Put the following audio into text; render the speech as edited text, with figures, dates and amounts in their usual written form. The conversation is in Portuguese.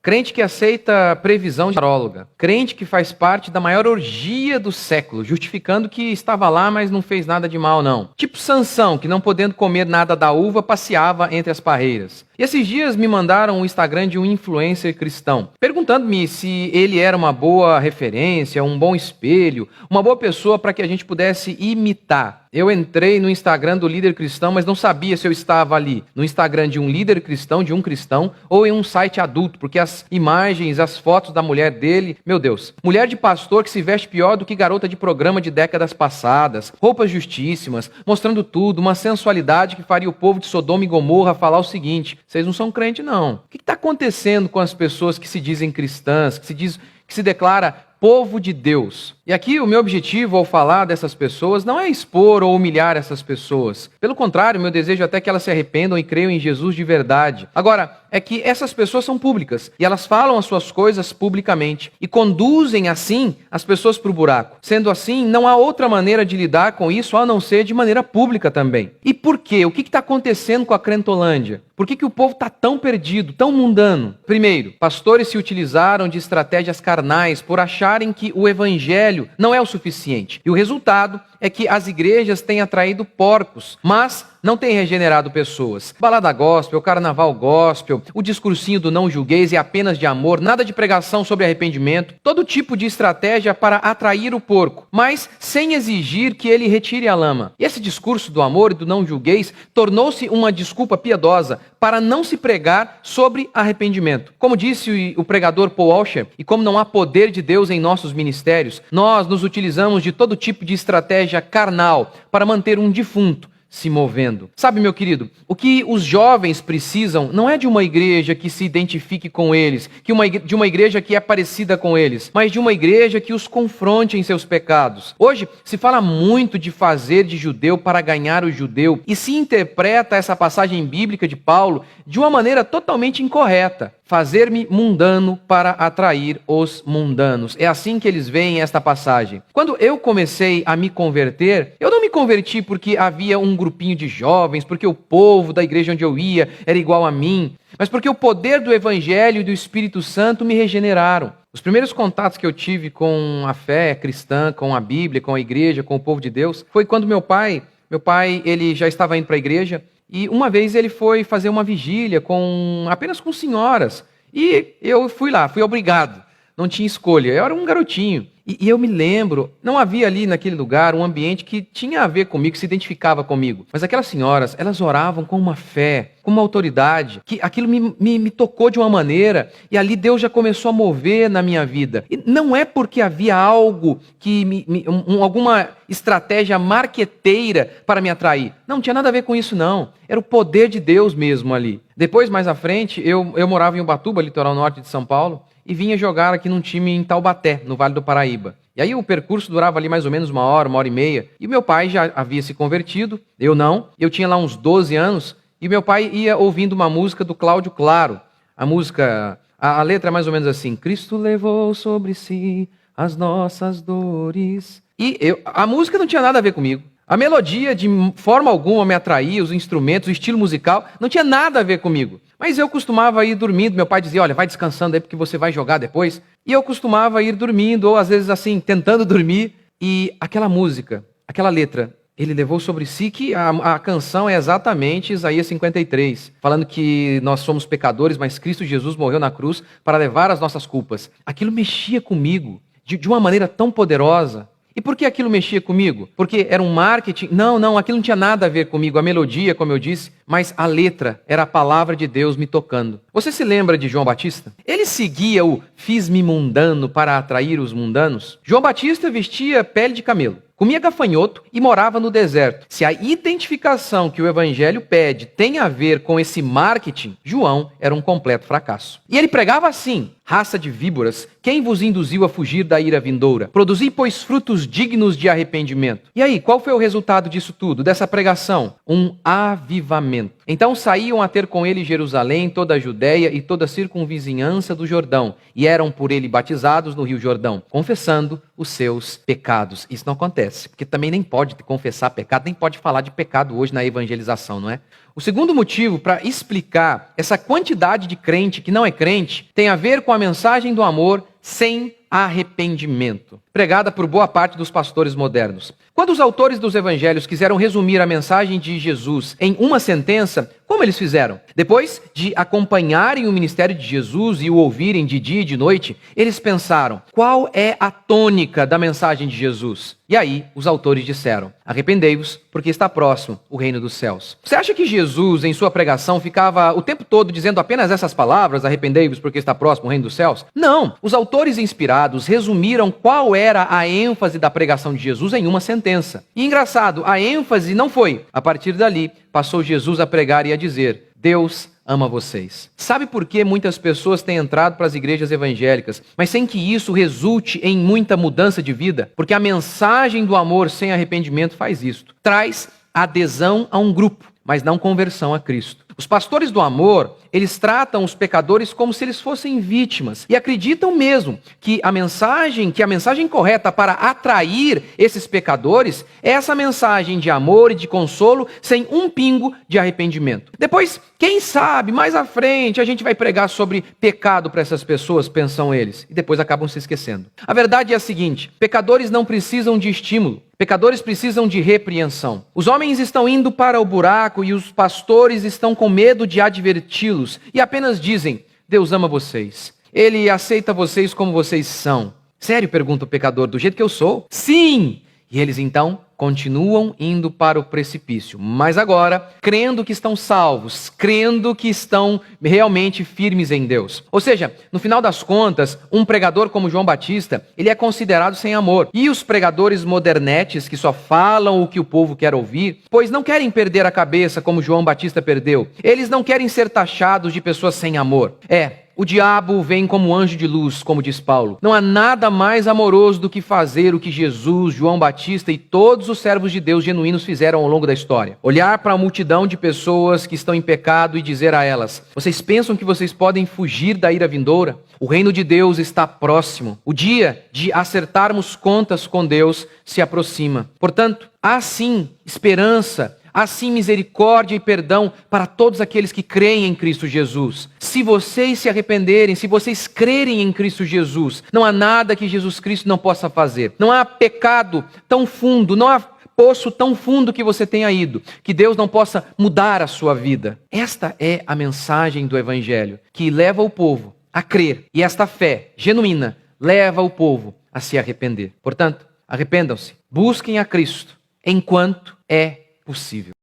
crente que aceita previsão de taróloga, crente que faz parte da maior orgia do século, justificando que estava lá, mas não fez nada de mal, não. Tipo Sansão, que não podendo comer nada da uva, passeava entre as parreiras. E esses dias me mandaram o Instagram de um influencer cristão, perguntando-me se ele era uma boa referência, um bom espelho, uma boa pessoa para que a gente pudesse imitar. Eu entrei no Instagram do líder cristão, mas não sabia se eu estava ali no Instagram de um líder cristão, de um cristão, ou em um site adulto, porque as imagens, as fotos da mulher dele, meu Deus, mulher de pastor que se veste pior do que garota de programa de décadas passadas, roupas justíssimas, mostrando tudo, uma sensualidade que faria o povo de Sodoma e Gomorra falar o seguinte: vocês não são crente não. O que está acontecendo com as pessoas que se dizem cristãs, que se declara povo de Deus? E aqui o meu objetivo ao falar dessas pessoas não é expor ou humilhar essas pessoas. Pelo contrário, meu desejo é até que elas se arrependam e creiam em Jesus de verdade. Agora, é que essas pessoas são públicas e elas falam as suas coisas publicamente e conduzem assim as pessoas para o buraco. Sendo assim, não há outra maneira de lidar com isso a não ser de maneira pública também. E por quê? O que está acontecendo com a Crentolândia? Por que o povo está tão perdido, tão mundano? Primeiro, pastores se utilizaram de estratégias carnais por acharem que o evangelho não é o suficiente. E o resultado é que as igrejas têm atraído porcos, mas não têm regenerado pessoas. Balada gospel, carnaval gospel, o discursinho do não julgueis e apenas de amor, nada de pregação sobre arrependimento, todo tipo de estratégia para atrair o porco, mas sem exigir que ele retire a lama. E esse discurso do amor e do não julgueis tornou-se uma desculpa piedosa para não se pregar sobre arrependimento. Como disse o pregador Paul Washer, e como não há poder de Deus em nossos ministérios, nós nos utilizamos de todo tipo de estratégia carnal para manter um defunto se movendo. Sabe, meu querido, o que os jovens precisam não é de uma igreja que se identifique com eles, de uma igreja que é parecida com eles, mas de uma igreja que os confronte em seus pecados. Hoje se fala muito de fazer de judeu para ganhar o judeu e se interpreta essa passagem bíblica de Paulo de uma maneira totalmente incorreta. Fazer-me mundano para atrair os mundanos. É assim que eles veem esta passagem. Quando eu comecei a me converter, eu não me converti porque havia um grupinho de jovens, porque o povo da igreja onde eu ia era igual a mim, mas porque o poder do Evangelho e do Espírito Santo me regeneraram. Os primeiros contatos que eu tive com a fé cristã, com a Bíblia, com a igreja, com o povo de Deus, foi quando meu pai, ele já estava indo para a igreja, e uma vez ele foi fazer uma vigília apenas com senhoras. E eu fui lá, fui obrigado. Não tinha escolha. Eu era um garotinho. E eu me lembro, não havia ali naquele lugar um ambiente que tinha a ver comigo, que se identificava comigo. Mas aquelas senhoras, elas oravam com uma fé, com uma autoridade, que aquilo me tocou de uma maneira, e ali Deus já começou a mover na minha vida. E não é porque havia algo alguma estratégia marqueteira para me atrair. Não tinha nada a ver com isso, não. Era o poder de Deus mesmo ali. Depois, mais à frente, eu morava em Ubatuba, litoral norte de São Paulo, e vinha jogar aqui num time em Taubaté, no Vale do Paraíba. E aí o percurso durava ali mais ou menos uma hora e meia. E meu pai já havia se convertido, eu não. Eu tinha lá uns 12 anos, e meu pai ia ouvindo uma música do Cláudio Claro. A música, a letra é mais ou menos assim: Cristo levou sobre si as nossas dores. E a música não tinha nada a ver comigo. A melodia de forma alguma me atraía, os instrumentos, o estilo musical, não tinha nada a ver comigo. Mas eu costumava ir dormindo, meu pai dizia, olha, vai descansando aí porque você vai jogar depois. E eu costumava ir dormindo, ou às vezes assim, tentando dormir. E aquela música, aquela letra, ele levou sobre si, que a canção é exatamente Isaías 53, falando que nós somos pecadores, mas Cristo Jesus morreu na cruz para levar as nossas culpas. Aquilo mexia comigo de uma maneira tão poderosa. E por que aquilo mexia comigo? Porque era um marketing? Não, aquilo não tinha nada a ver comigo. A melodia, como eu disse, mas a letra era a palavra de Deus me tocando. Você se lembra de João Batista? Ele seguia o fiz-me mundano para atrair os mundanos? João Batista vestia pele de camelo, comia gafanhoto e morava no deserto. Se a identificação que o evangelho pede tem a ver com esse marketing, João era um completo fracasso. E ele pregava assim: raça de víboras, quem vos induziu a fugir da ira vindoura? Produzi, pois, frutos dignos de arrependimento. E aí, qual foi o resultado disso tudo, dessa pregação? Um avivamento. Então saíam a ter com ele Jerusalém, toda a Judéia e toda a circunvizinhança do Jordão, e eram por ele batizados no rio Jordão, confessando os seus pecados. Isso não acontece, porque também nem pode confessar pecado, nem pode falar de pecado hoje na evangelização, não é? O segundo motivo para explicar essa quantidade de crente que não é crente tem a ver com a mensagem do amor sem arrependimento, pregada por boa parte dos pastores modernos. Quando os autores dos evangelhos quiseram resumir a mensagem de Jesus em uma sentença, como eles fizeram? Depois de acompanharem o ministério de Jesus e o ouvirem de dia e de noite, eles pensaram: qual é a tônica da mensagem de Jesus? E aí os autores disseram: arrependei-vos, porque está próximo o reino dos céus. Você acha que Jesus, em sua pregação, ficava o tempo todo dizendo apenas essas palavras, arrependei-vos, porque está próximo o reino dos céus? Não! Os autores inspirados resumiram qual era a ênfase da pregação de Jesus em uma sentença. E engraçado, a ênfase não foi: a partir dali, passou Jesus a pregar e a dizer: Deus ama vocês. Sabe por que muitas pessoas têm entrado para as igrejas evangélicas, mas sem que isso resulte em muita mudança de vida? Porque a mensagem do amor sem arrependimento faz isto. Traz adesão a um grupo, mas não conversão a Cristo. Os pastores do amor, eles tratam os pecadores como se eles fossem vítimas e acreditam mesmo que a mensagem correta para atrair esses pecadores é essa mensagem de amor e de consolo sem um pingo de arrependimento. Depois, quem sabe, mais à frente a gente vai pregar sobre pecado para essas pessoas, pensam eles, e depois acabam se esquecendo. A verdade é a seguinte: pecadores não precisam de estímulo. Pecadores precisam de repreensão. Os homens estão indo para o buraco e os pastores estão com medo de adverti-los e apenas dizem: Deus ama vocês. Ele aceita vocês como vocês são. Sério, pergunta o pecador, do jeito que eu sou? Sim! E eles então continuam indo para o precipício, mas agora crendo que estão salvos, crendo que estão realmente firmes em Deus. Ou seja, no final das contas, um pregador como João Batista, ele é considerado sem amor. E os pregadores modernetes que só falam o que o povo quer ouvir, pois não querem perder a cabeça como João Batista perdeu. Eles não querem ser taxados de pessoas sem amor. O diabo vem como anjo de luz, como diz Paulo. Não há nada mais amoroso do que fazer o que Jesus, João Batista e todos os servos de Deus genuínos fizeram ao longo da história. Olhar para a multidão de pessoas que estão em pecado e dizer a elas: vocês pensam que vocês podem fugir da ira vindoura? O reino de Deus está próximo. O dia de acertarmos contas com Deus se aproxima. Portanto, há sim esperança, há sim misericórdia e perdão para todos aqueles que creem em Cristo Jesus. Se vocês se arrependerem, se vocês crerem em Cristo Jesus, não há nada que Jesus Cristo não possa fazer. Não há pecado tão fundo, não há poço tão fundo que você tenha ido, que Deus não possa mudar a sua vida. Esta é a mensagem do Evangelho, que leva o povo a crer. E esta fé genuína leva o povo a se arrepender. Portanto, arrependam-se, busquem a Cristo enquanto é possível.